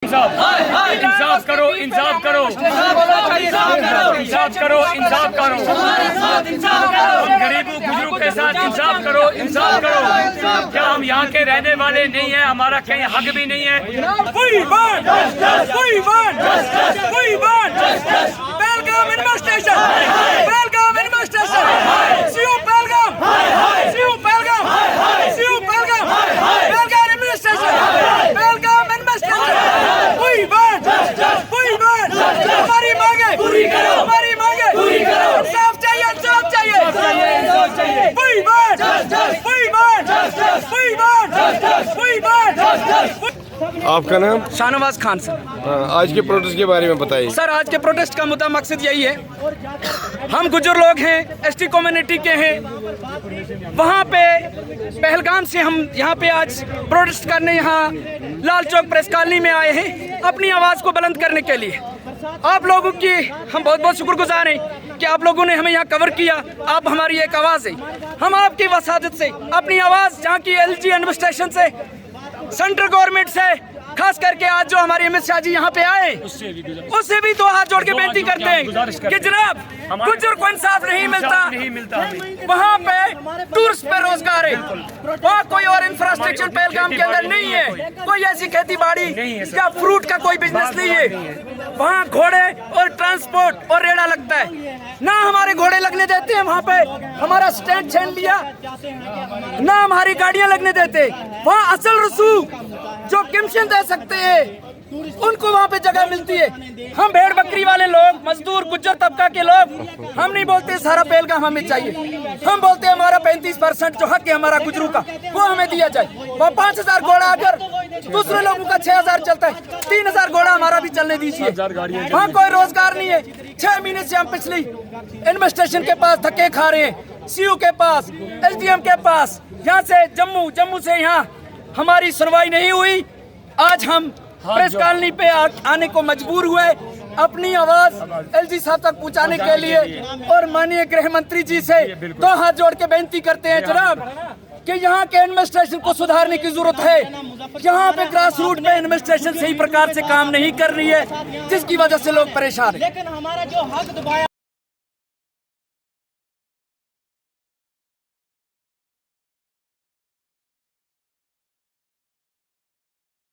इंसाफ करो, इंसाफ करो, इंसाफ करो, इंसाफ करो, गरीबों गुजरों के साथ इंसाफ करो, इंसाफ करो। क्या हम यहाँ के रहने वाले नहीं है? हमारा कहीं हक भी नहीं है? हमारी मांगे पूरी करो, हमारी मांगे पूरी करो। इंसाफ चाहिए, इंसाफ चाहिए, आपका नाम? शाहनवाज खान सर। आज के प्रोटेस्ट के बारे में बताइए। सर, आज के प्रोटेस्ट का मुद्दा मकसद यही है, हम गुजर लोग हैं, एसटी कम्युनिटी के हैं। वहाँ पे पहलगाम से हम यहाँ पे आज प्रोटेस्ट करने यहाँ लाल चौक प्रेस कॉलोनी में आए हैं, अपनी आवाज़ को बुलंद करने के लिए। आप लोगों की हम बहुत बहुत शुक्रगुजार हैं कि आप लोगों ने हमें यहाँ कवर किया। आप हमारी एक आवाज़ है, हम आपकी वसादत से अपनी आवाज़ जहाँ की एलजी एडमिनिस्ट्रेशन से, सेंट्रल गवर्नमेंट से, खास करके आज जो हमारे अमित शाह जी यहाँ पे आए, उससे भी दो हाथ जोड़ के बेनती करते हैं कि जनाब गुजर को इंसाफ नहीं मिलता। वहाँ पे टूरिस्ट पे रोजगार है, वहाँ कोई और इंफ्रास्ट्रक्चर पहलगाम के अंदर नहीं है, कोई ऐसी खेती बाड़ी या फ्रूट का कोई बिजनेस नहीं है। वहाँ घोड़े और ट्रांसपोर्ट और रेड़ा लगता है, ना हमारे घोड़े लगने देते हैं वहाँ पे, हमारा स्टैंड छीन लिया, ना हमारी गाड़ियाँ लगने देते। वहाँ असल रसूख जो कमीशन दे सकते हैं उनको वहाँ पे जगह मिलती है। हम भेड़ बकरी वाले लोग, मजदूर गुज्जर तबका के लोग, हम नहीं बोलते सारा पहलगाम हमें चाहिए, हम बोलते हैं हमारा 35% जो हक है हमारा गुजरू का वो हमें दिया जाए। वो 5000 घोड़ा अगर दूसरे लोगों का 6000 चलता है, 3000 घोड़ा हमारा भी चलने दीजिए। वहाँ कोई रोजगार नहीं है। 6 महीने से हम पिछली एडमिनिस्ट्रेशन के पास धक्के खा रहे हैं, सीयू के पास, एसडीएम के पास, यहाँ से जम्मू से यहाँ हमारी सुनवाई नहीं हुई। आज हम प्रेस कॉलोनी पे आने को मजबूर हुए अपनी आवाज एलजी साहब तक पहुंचाने के लिए, और माननीय गृह मंत्री जी से दो हाथ जोड़ के बेनती करते हैं जनाब कि यहाँ के एडमिनिस्ट्रेशन को सुधारने की जरूरत है। यहाँ पे ग्रास रूट पे एडमिनिस्ट्रेशन सही प्रकार से काम नहीं कर रही है, जिसकी वजह से लोग परेशान हैं।